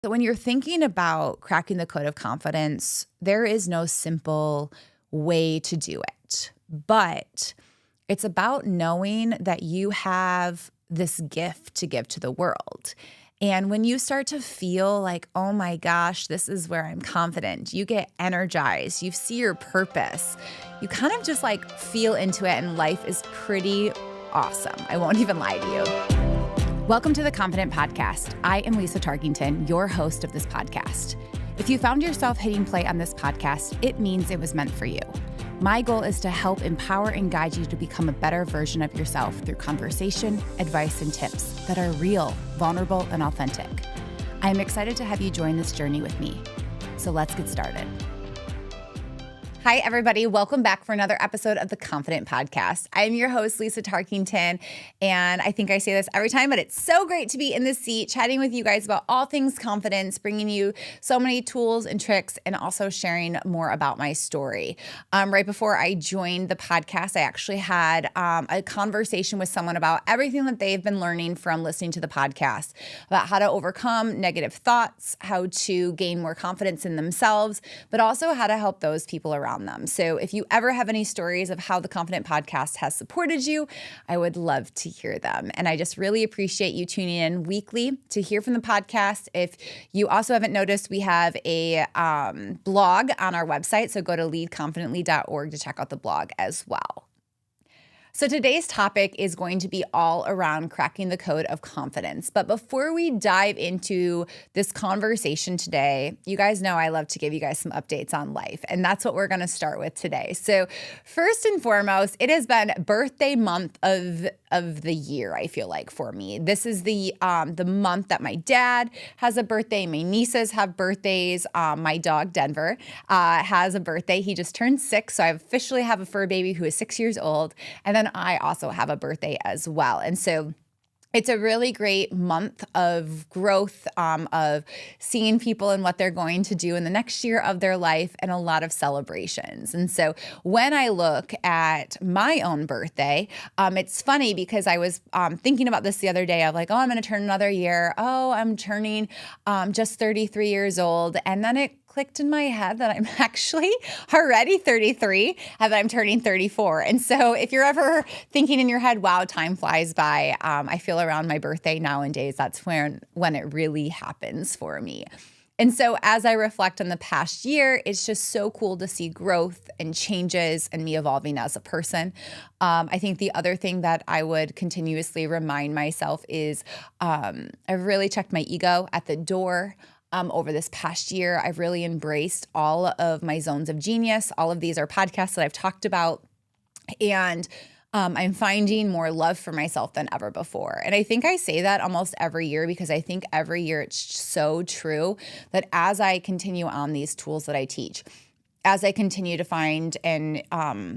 So when you're thinking about cracking the code of confidence, there is no simple way to do it. But it's about knowing that you have this gift to give to the world. And when you start to feel like, oh my gosh, this is where I'm confident, you get energized, you see your purpose, you kind of just like feel into it, and life is pretty awesome. I won't even lie to you. Welcome to the Confident Podcast. I am Lisa Tarkington, your host of this podcast. If you found yourself hitting play on this podcast, it means it was meant for you. My goal is to help empower and guide you to become a better version of yourself through conversation, advice, and tips that are real, vulnerable, and authentic. I'm excited to have you join this journey with me. So let's get started. Hi, everybody. Welcome back for another episode of the Confident Podcast. I'm your host, Lisa Tarkington, and I think I say this every time, but it's so great to be in this seat chatting with you guys about all things confidence, bringing you so many tools and tricks, and also sharing more about my story. Right before I joined the podcast, I actually had a conversation with someone about everything that they've been learning from listening to the podcast, about how to overcome negative thoughts, how to gain more confidence in themselves, but also how to help those people around them. So if you ever have any stories of how the Confident Podcast has supported you, I would love to hear them. And I just really appreciate you tuning in weekly to hear from the podcast. If you also haven't noticed, we have a blog on our website. So go to leadconfidently.org to check out the blog as well. So today's topic is going to be all around cracking the code of confidence. But before we dive into this conversation today, you guys know I love to give you guys some updates on life, and that's what we're going to start with today. So first and foremost, it has been birthday month of the year, I feel like, for me. This is the month that my dad has a birthday. My nieces have birthdays. My dog, Denver, has a birthday. He just turned 6, so I officially have a fur baby who is 6 years old. And then I also have a birthday as well. And so it's a really great month of growth, of seeing people and what they're going to do in the next year of their life, and a lot of celebrations. And so when I look at my own birthday, it's funny because I was thinking about this the other day of like, oh, I'm going to turn another year. Oh, I'm turning just 33 years old. And then it clicked in my head that I'm actually already 33 and that I'm turning 34. And so if you're ever thinking in your head, wow, time flies by, I feel around my birthday nowadays, that's when it really happens for me. And so as I reflect on the past year, it's just so cool to see growth and changes and me evolving as a person. I think the other thing that I would continuously remind myself is I've really checked my ego at the door. Over this past year, I've really embraced all of my zones of genius. All of these are podcasts that I've talked about. And I'm finding more love for myself than ever before. And I think I say that almost every year because I think every year it's so true that as I continue on these tools that I teach, as I continue to find and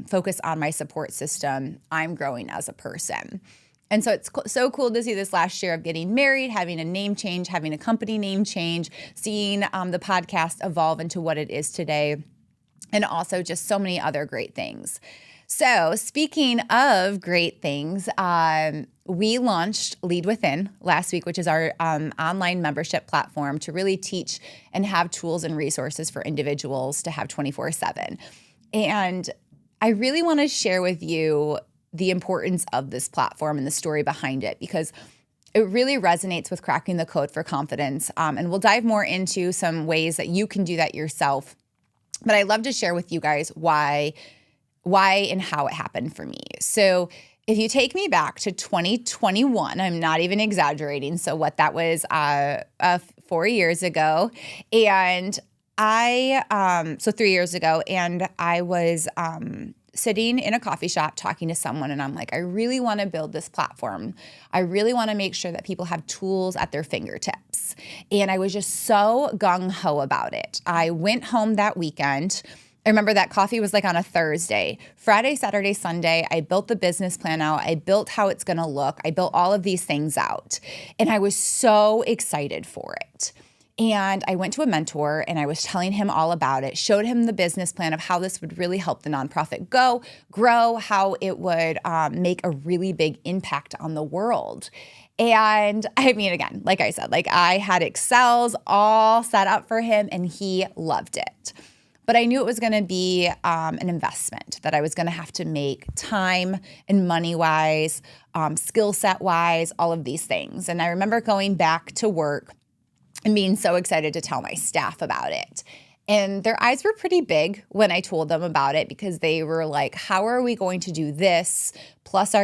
focus on my support system, I'm growing as a person. And so it's so cool to see this last year of getting married, having a name change, having a company name change, seeing the podcast evolve into what it is today, and also just so many other great things. So speaking of great things, we launched Lead Within last week, which is our online membership platform to really teach and have tools and resources for individuals to have 24/7. And I really want to share with you the importance of this platform and the story behind it, because it really resonates with cracking the code for confidence. And we'll dive more into some ways that you can do that yourself. But I'd love to share with you guys why and how it happened for me. So if you take me back to 2021, I'm not even exaggerating. So what that was 4 years ago. And so 3 years ago, and I was sitting in a coffee shop talking to someone, and I'm like, I really want to build this platform. I really want to make sure that people have tools at their fingertips. And I was just so gung-ho about it. I went home that weekend. I remember that coffee was like on a Thursday. Friday, Saturday, Sunday, I built the business plan out. I built how it's going to look. I built all of these things out. And I was so excited for it. And I went to a mentor and I was telling him all about it, showed him the business plan of how this would really help the nonprofit grow, how it would make a really big impact on the world. And I mean, again, like I said, like I had Excels all set up for him and he loved it. But I knew it was going to be an investment that I was going to have to make time and money-wise, skill set-wise, all of these things. And I remember going back to work and being so excited to tell my staff about it. And their eyes were pretty big when I told them about it because they were like, how are we going to do this plus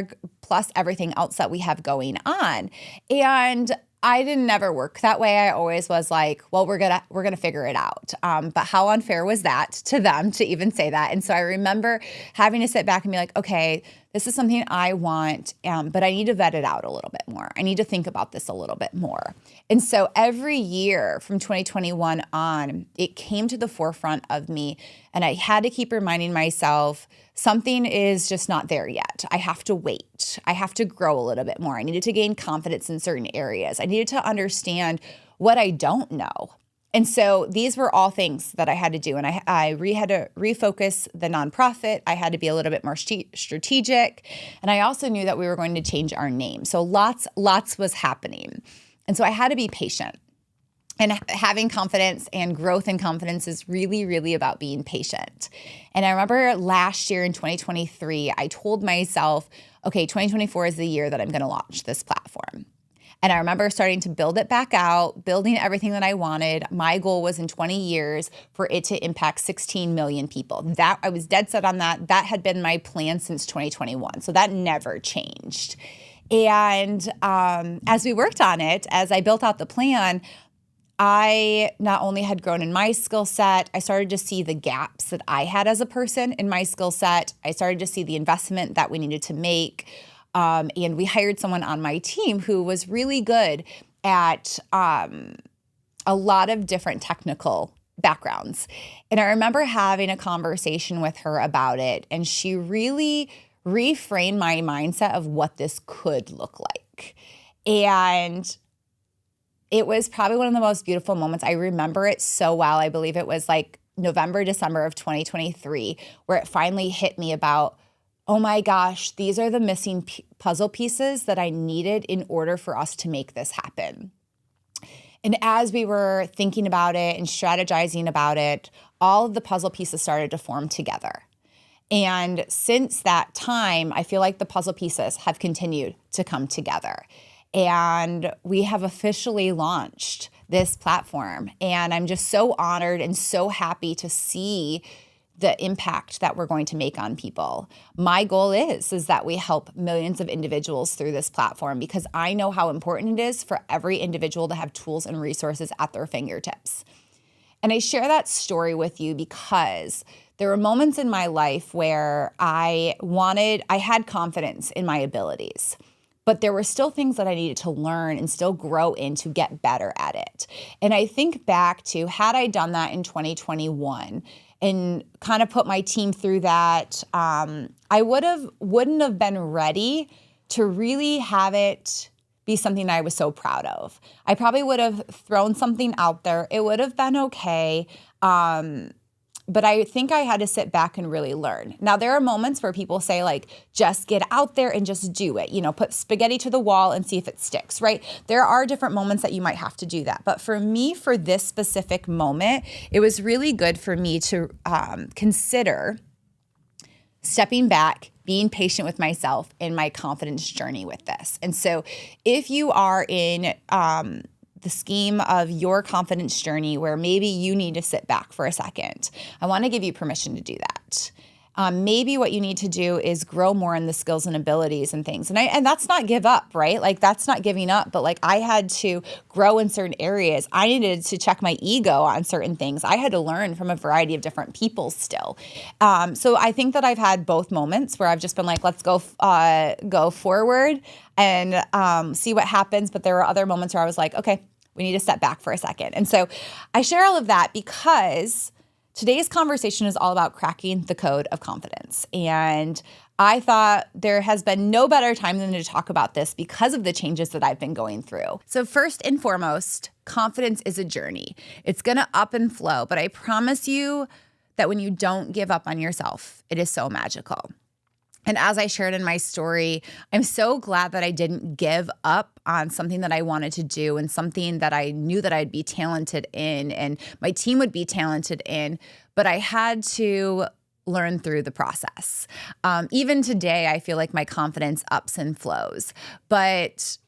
everything else that we have going on? And I didn't never work that way. I always was like, well, we're gonna figure it out. But how unfair was that to them to even say that? And so I remember having to sit back and be like, okay, this is something I want, but I need to vet it out a little bit more. I need to think about this a little bit more. And so every year from 2021 on, it came to the forefront of me, and I had to keep reminding myself, something is just not there yet. I have to wait. I have to grow a little bit more. I needed to gain confidence in certain areas. I needed to understand what I don't know. And so these were all things that I had to do. And I had to refocus the nonprofit. I had to be a little bit more strategic. And I also knew that we were going to change our name. So lots was happening. And so I had to be patient. And having confidence and growth in confidence is really, really about being patient. And I remember last year in 2023, I told myself, okay, 2024 is the year that I'm going to launch this platform. And I remember starting to build it back out, building everything that I wanted. My goal was in 20 years for it to impact 16 million people. That I was dead set on that. That had been my plan since 2021. So that never changed. And as we worked on it, as I built out the plan, I not only had grown in my skill set, I started to see the gaps that I had as a person in my skill set. I started to see the investment that we needed to make. And we hired someone on my team who was really good at a lot of different technical backgrounds. And I remember having a conversation with her about it, and she really reframed my mindset of what this could look like. And it was probably one of the most beautiful moments. I remember it so well. I believe it was like November, December of 2023, where it finally hit me about, oh my gosh, these are the missing puzzle pieces that I needed in order for us to make this happen. And as we were thinking about it and strategizing about it, all of the puzzle pieces started to form together. And since that time, I feel like the puzzle pieces have continued to come together. And we have officially launched this platform. And I'm just so honored and so happy to see the impact that we're going to make on people. My goal is that we help millions of individuals through this platform, because I know how important it is for every individual to have tools and resources at their fingertips. And I share that story with you because there were moments in my life where I had confidence in my abilities, but there were still things that I needed to learn and still grow in to get better at it. And I think back to, had I done that in 2021 and kind of put my team through that, I wouldn't have been ready to really have it be something I was so proud of. I probably would have thrown something out there. It would have been okay. But I think I had to sit back and really learn. Now, there are moments where people say, like, just get out there and just do it. Put spaghetti to the wall and see if it sticks, right? There are different moments that you might have to do that. But for me, for this specific moment, it was really good for me to consider stepping back, being patient with myself in my confidence journey with this. And so if you are in the scheme of your confidence journey where maybe you need to sit back for a second, I want to give you permission to do that. Maybe what you need to do is grow more in the skills and abilities and things. And that's not give up, right? Like, that's not giving up, but like, I had to grow in certain areas. I needed to check my ego on certain things. I had to learn from a variety of different people still. So I think that I've had both moments where I've just been like, let's go forward and see what happens. But there were other moments where I was like, okay, we need to step back for a second. And so I share all of that because today's conversation is all about cracking the code of confidence. And I thought there has been no better time than to talk about this because of the changes that I've been going through. So first and foremost, confidence is a journey. It's going to up and flow, but I promise you that when you don't give up on yourself, it is so magical. And as I shared in my story, I'm so glad that I didn't give up on something that I wanted to do and something that I knew that I'd be talented in and my team would be talented in, but I had to learn through the process. Even today, I feel like my confidence ups and flows, but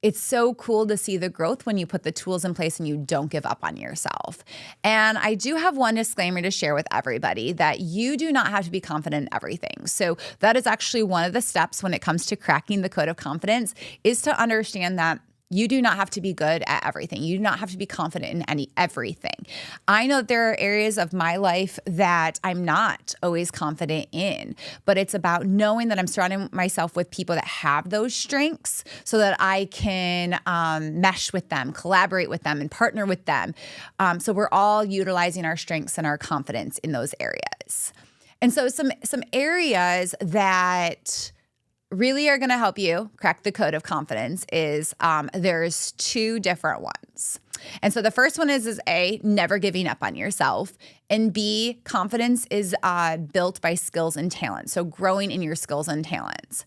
it's so cool to see the growth when you put the tools in place and you don't give up on yourself. And I do have one disclaimer to share with everybody that you do not have to be confident in everything. So that is actually one of the steps when it comes to cracking the code of confidence, is to understand that you do not have to be good at everything. You do not have to be confident in everything. I know that there are areas of my life that I'm not always confident in, but it's about knowing that I'm surrounding myself with people that have those strengths so that I can mesh with them, collaborate with them, and partner with them. So we're all utilizing our strengths and our confidence in those areas. And so some areas that really are going to help you crack the code of confidence is there's two different ones. And so the first one is A, never giving up on yourself. And B, confidence is built by skills and talent. So growing in your skills and talents.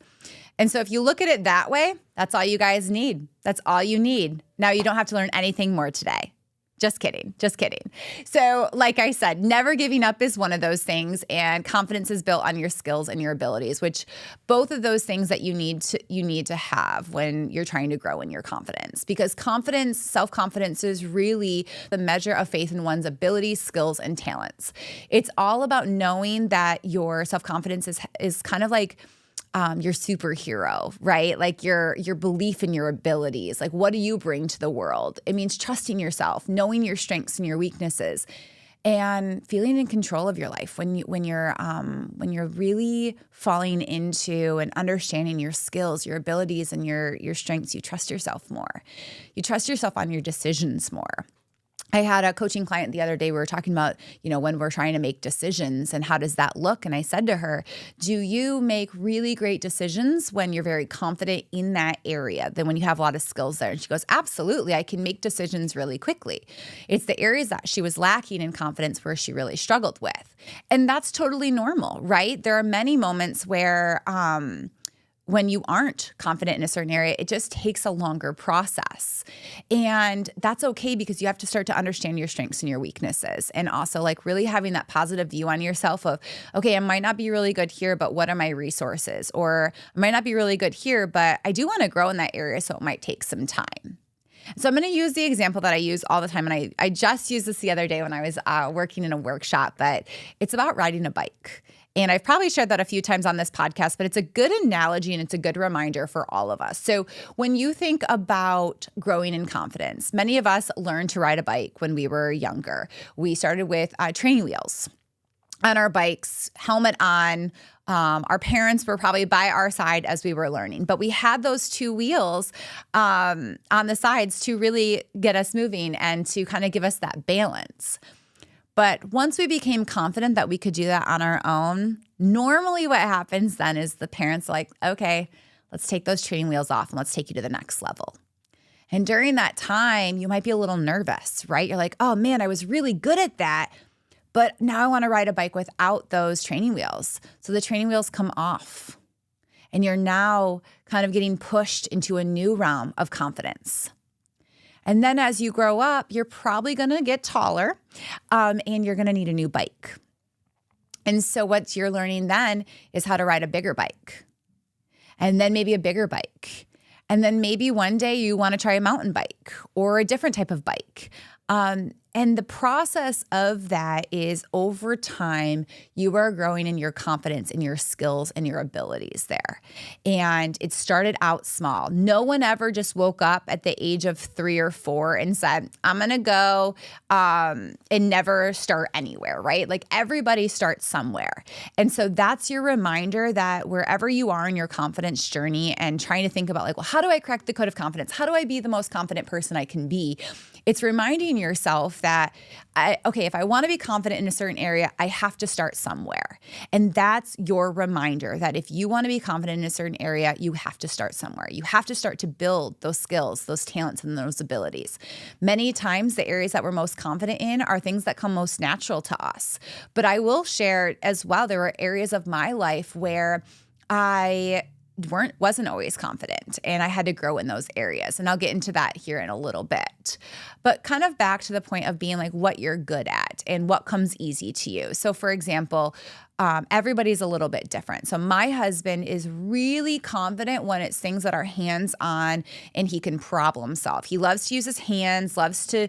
And so if you look at it that way, that's all you guys need. That's all you need. Now you don't have to learn anything more today. Just kidding. Just kidding. So like I said, never giving up is one of those things, and confidence is built on your skills and your abilities, which both of those things that you need to have when you're trying to grow in your confidence, because confidence, self-confidence is really the measure of faith in one's abilities, skills, and talents. It's all about knowing that your self-confidence is kind of like your superhero, right? Like your belief in your abilities. Like, what do you bring to the world? It means trusting yourself, knowing your strengths and your weaknesses, and feeling in control of your life. When you're really falling into and understanding your skills, your abilities, and your strengths, you trust yourself more. You trust yourself on your decisions more. I had a coaching client the other day. We were talking about, when we're trying to make decisions and how does that look? And I said to her, do you make really great decisions when you're very confident in that area, then when you have a lot of skills there? And she goes, absolutely. I can make decisions really quickly. It's the areas that she was lacking in confidence where she really struggled with. And that's totally normal, right? There are many moments where, when you aren't confident in a certain area, it just takes a longer process. And that's okay, because you have to start to understand your strengths and your weaknesses. And also like really having that positive view on yourself of, okay, I might not be really good here, but what are my resources? Or I might not be really good here, but I do want to grow in that area, so it might take some time. So I'm going to use the example that I use all the time. And I just used this the other day when I was working in a workshop, but it's about riding a bike. And I've probably shared that a few times on this podcast, but it's a good analogy and it's a good reminder for all of us. So when you think about growing in confidence, many of us learned to ride a bike when we were younger. We started with training wheels on our bikes, helmet on. Our parents were probably by our side as we were learning, but we had those two wheels on the sides to really get us moving and to kind of give us that balance. But once we became confident that we could do that on our own, normally what happens then is the parents are like, okay, let's take those training wheels off and let's take you to the next level. And during that time, you might be a little nervous, right? You're like, oh man, I was really good at that, but now I want to ride a bike without those training wheels. So the training wheels come off and you're now kind of getting pushed into a new realm of confidence. And then as you grow up, you're probably going to get taller and you're going to need a new bike. And so what you're learning then is how to ride a bigger bike, and then maybe a bigger bike. And then maybe one day you want to try a mountain bike or a different type of bike. And the process of that is over time, you are growing in your confidence and your skills and your abilities there. And it started out small. No one ever just woke up at the age of 3 or 4 and said, I'm going to go and never start anywhere, right? Like everybody starts somewhere. And so that's your reminder that wherever you are in your confidence journey and trying to think about like, well, how do I crack the code of confidence? How do I be the most confident person I can be? It's reminding yourself that, if I want to be confident in a certain area, I have to start somewhere. And that's your reminder that if you want to be confident in a certain area, you have to start somewhere. You have to start to build those skills, those talents, and those abilities. Many times, the areas that we're most confident in are things that come most natural to us. But I will share as well, there were areas of my life where I wasn't always confident, and I had to grow in those areas. And I'll get into that here in a little bit. But kind of back to the point of being like what you're good at and what comes easy to you. So for example, everybody's a little bit different. So my husband is really confident when it's things that are hands-on and he can problem solve. He loves to use his hands, loves to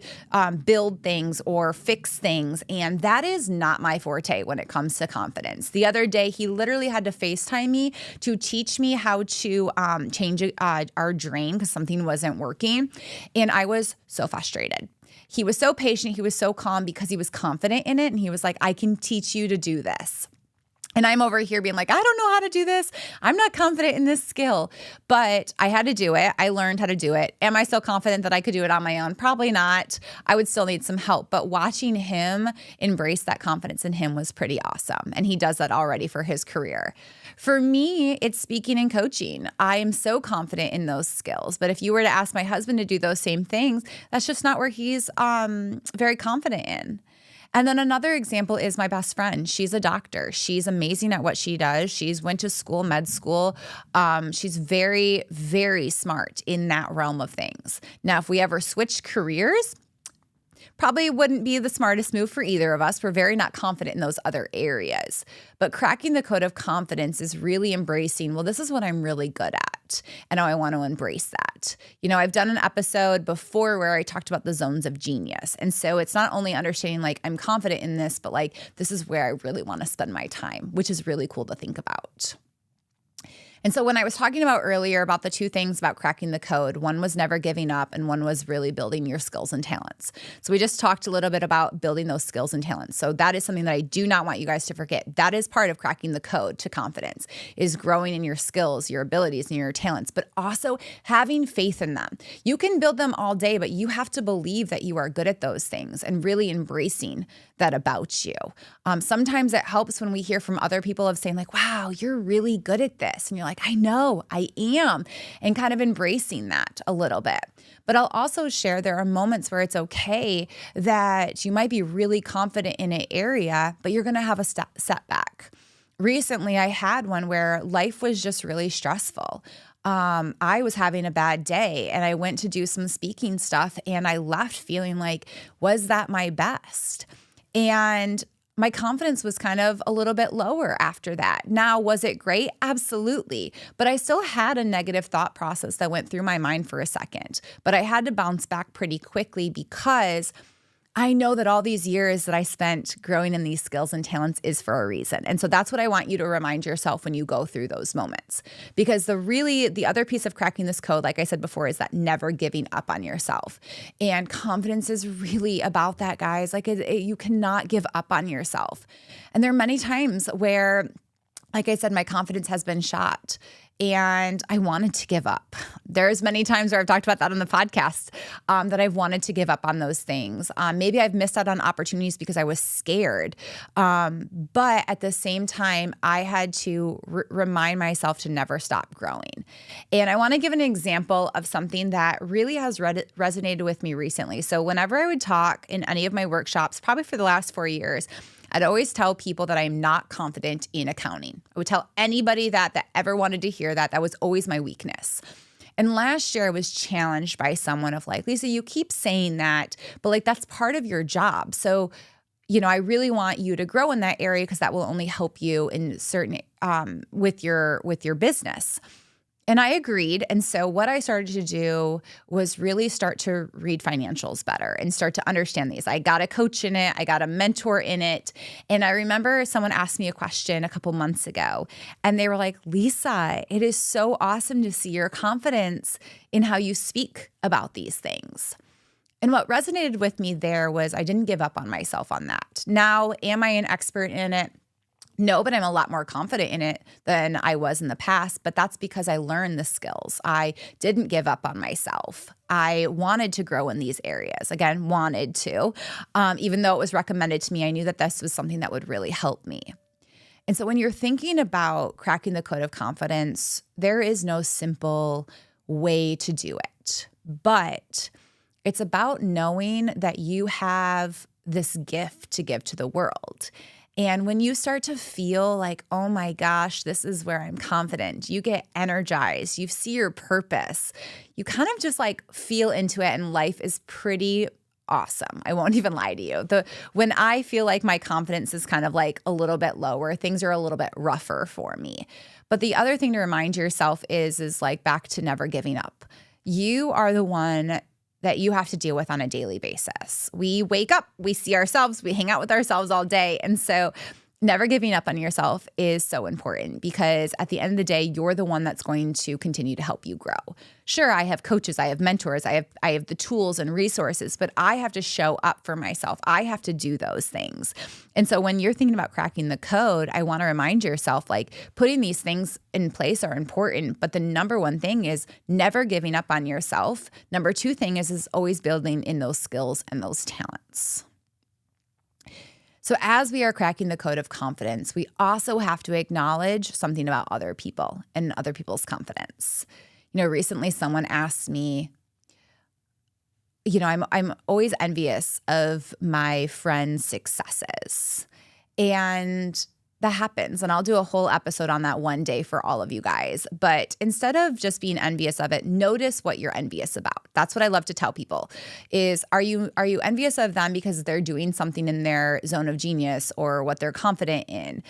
build things or fix things. And that is not my forte when it comes to confidence. The other day, he literally had to FaceTime me to teach me how to change our drain because something wasn't working. And I was so frustrated. He was so patient. He was so calm because he was confident in it. And he was like, I can teach you to do this. And I'm over here being like, I don't know how to do this. I'm not confident in this skill, but I had to do it. I learned how to do it. Am I still confident that I could do it on my own? Probably not. I would still need some help, but watching him embrace that confidence in him was pretty awesome. And he does that already for his career. For me, it's speaking and coaching. I am so confident in those skills, but if you were to ask my husband to do those same things, that's just not where he's very confident in. And then another example is my best friend. She's a doctor. She's amazing at what she does. She's went to school, med school. She's very, very smart in that realm of things. Now, if we ever switched careers, probably wouldn't be the smartest move for either of us. We're very not confident in those other areas. But cracking the code of confidence is really embracing, well, this is what I'm really good at, and I want to embrace that. You know, I've done an episode before where I talked about the zones of genius. And so it's not only understanding like I'm confident in this, but like this is where I really want to spend my time, which is really cool to think about. And so when I was talking about earlier about the two things about cracking the code, one was never giving up and one was really building your skills and talents. So we just talked a little bit about building those skills and talents. So that is something that I do not want you guys to forget. That is part of cracking the code to confidence, is growing in your skills, your abilities, and your talents, but also having faith in them. You can build them all day, but you have to believe that you are good at those things and really embracing that about you. Sometimes it helps when we hear from other people of saying like, wow, you're really good at this. And you're like, I know I am, and kind of embracing that a little bit. But I'll also share there are moments where it's okay that you might be really confident in an area, but you're going to have a setback. Recently, I had one where life was just really stressful. I was having a bad day and I went to do some speaking stuff and I left feeling like, was that my best? And my confidence was kind of a little bit lower after that. Now, was it great? Absolutely. But I still had a negative thought process that went through my mind for a second. But I had to bounce back pretty quickly because I know that all these years that I spent growing in these skills and talents is for a reason. And so that's what I want you to remind yourself when you go through those moments. Because the other piece of cracking this code, like I said before, is that never giving up on yourself. And confidence is really about that, guys. Like you cannot give up on yourself. And there are many times where, like I said, my confidence has been shot. And I wanted to give up. There's many times where I've talked about that on the podcast that I've wanted to give up on those things. Maybe I've missed out on opportunities because I was scared. But at the same time, I had to remind myself to never stop growing. And I want to give an example of something that really has resonated with me recently. So whenever I would talk in any of my workshops, probably for the last 4 years, I'd always tell people that I'm not confident in accounting. I would tell anybody that ever wanted to hear that. That was always my weakness. And last year I was challenged by someone of like, Lisa, you keep saying that, but like that's part of your job. So, you know, I really want you to grow in that area because that will only help you in certain with your business. And I agreed. And so what I started to do was really start to read financials better and start to understand these. I got a coach in it. I got a mentor in it. And I remember someone asked me a question a couple months ago and they were like, Lisa, it is so awesome to see your confidence in how you speak about these things. And what resonated with me there was I didn't give up on myself on that. Now, am I an expert in it? No, but I'm a lot more confident in it than I was in the past. But that's because I learned the skills. I didn't give up on myself. I wanted to grow in these areas. Again, wanted to. Even though it was recommended to me, I knew that this was something that would really help me. And so when you're thinking about cracking the code of confidence, there is no simple way to do it. But it's about knowing that you have this gift to give to the world. And when you start to feel like, oh my gosh, this is where I'm confident, you get energized, you see your purpose, you kind of just like feel into it, and life is pretty awesome. I won't even lie to you. When I feel like my confidence is kind of like a little bit lower, things are a little bit rougher for me. But the other thing to remind yourself is like back to never giving up. You are the one that you have to deal with on a daily basis. We wake up, we see ourselves, we hang out with ourselves all day. And so never giving up on yourself is so important, because at the end of the day, you're the one that's going to continue to help you grow. Sure, I have coaches, I have mentors, I have the tools and resources, but I have to show up for myself. I have to do those things. And so when you're thinking about cracking the code, I want to remind yourself, like, putting these things in place are important, but the number one thing is never giving up on yourself. Number two thing is always building in those skills and those talents. So as we are cracking the code of confidence, we also have to acknowledge something about other people and other people's confidence. Recently someone asked me, I'm always envious of my friends' successes. And that happens. And I'll do a whole episode on that one day for all of you guys. But instead of just being envious of it, notice what you're envious about. That's what I love to tell people is, are you envious of them because they're doing something in their zone of genius or what they're confident in?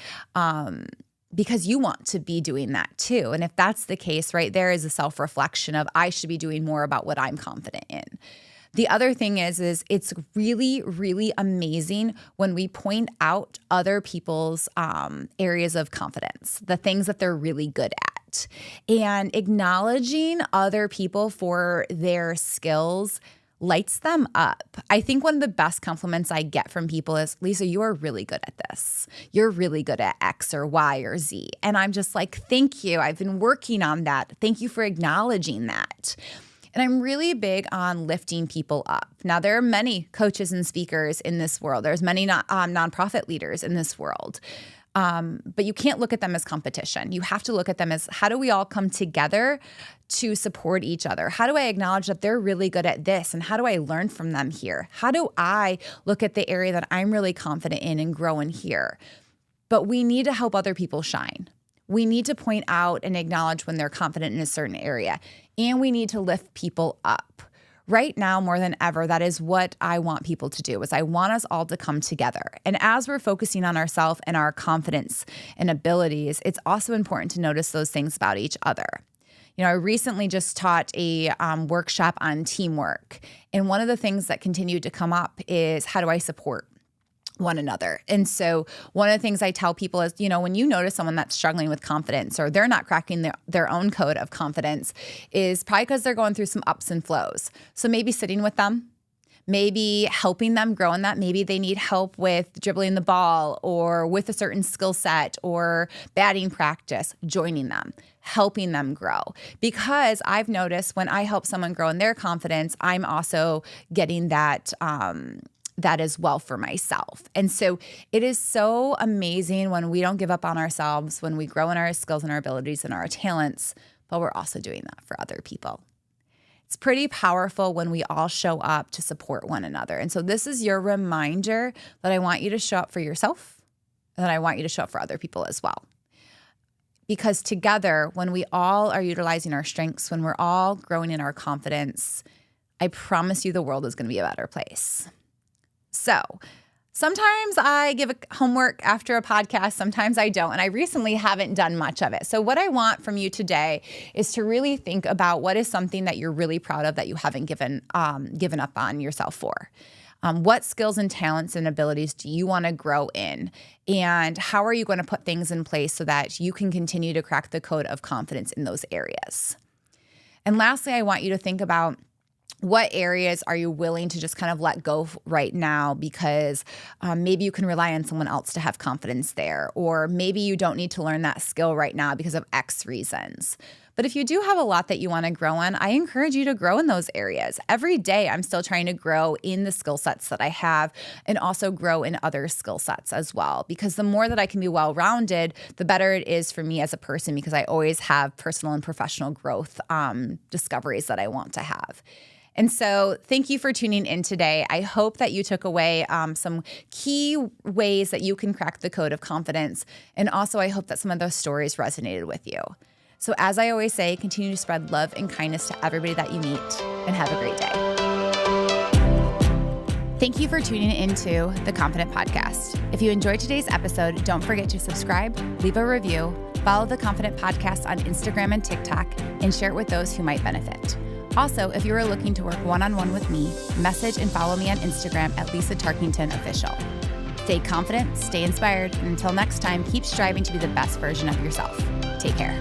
Because you want to be doing that too. And if that's the case, right, there is a self-reflection of, I should be doing more about what I'm confident in. The other thing is it's really, really amazing when we point out other people's areas of confidence, the things that they're really good at, and acknowledging other people for their skills lights them up. I think one of the best compliments I get from people is, Lisa, you are really good at this. You're really good at X or Y or Z. And I'm just like, thank you. I've been working on that. Thank you for acknowledging that. And I'm really big on lifting people up. Now, there are many coaches and speakers in this world. There's many nonprofit leaders in this world. But you can't look at them as competition. You have to look at them as, how do we all come together to support each other? How do I acknowledge that they're really good at this? And how do I learn from them here? How do I look at the area that I'm really confident in and grow in here? But we need to help other people shine. We need to point out and acknowledge when they're confident in a certain area. And we need to lift people up. Right now, more than ever, that is what I want people to do, is I want us all to come together. And as we're focusing on ourselves and our confidence and abilities, it's also important to notice those things about each other. I recently just taught a workshop on teamwork. And one of the things that continued to come up is, how do I support one another? And so one of the things I tell people is, when you notice someone that's struggling with confidence, or they're not cracking their own code of confidence, is probably because they're going through some ups and flows. So maybe sitting with them, maybe helping them grow in that. Maybe they need help with dribbling the ball or with a certain skill set or batting practice, joining them, helping them grow. Because I've noticed when I help someone grow in their confidence, I'm also getting that as well for myself. And so it is so amazing when we don't give up on ourselves, when we grow in our skills and our abilities and our talents, but we're also doing that for other people. It's pretty powerful when we all show up to support one another. And so this is your reminder that I want you to show up for yourself, and that I want you to show up for other people as well. Because together, when we all are utilizing our strengths, when we're all growing in our confidence, I promise you the world is going to be a better place. So sometimes I give a homework after a podcast, sometimes I don't, and I recently haven't done much of it. So what I want from you today is to really think about what is something that you're really proud of that you haven't given up on yourself for. What skills and talents and abilities do you want to grow in? And how are you going to put things in place so that you can continue to crack the code of confidence in those areas? And lastly, I want you to think about, what areas are you willing to just kind of let go right now because maybe you can rely on someone else to have confidence there, or maybe you don't need to learn that skill right now because of X reasons. But if you do have a lot that you want to grow on, I encourage you to grow in those areas. Every day, I'm still trying to grow in the skill sets that I have and also grow in other skill sets as well. Because the more that I can be well-rounded, the better it is for me as a person, because I always have personal and professional growth discoveries that I want to have. And so thank you for tuning in today. I hope that you took away some key ways that you can crack the code of confidence. And also, I hope that some of those stories resonated with you. So as I always say, continue to spread love and kindness to everybody that you meet, and have a great day. Thank you for tuning into the Confident Podcast. If you enjoyed today's episode, don't forget to subscribe, leave a review, follow the Confident Podcast on Instagram and TikTok, and share it with those who might benefit. Also, if you are looking to work one-on-one with me, message and follow me on Instagram at Lisa Tarkington Official. Stay confident, stay inspired, and until next time, keep striving to be the best version of yourself. Take care.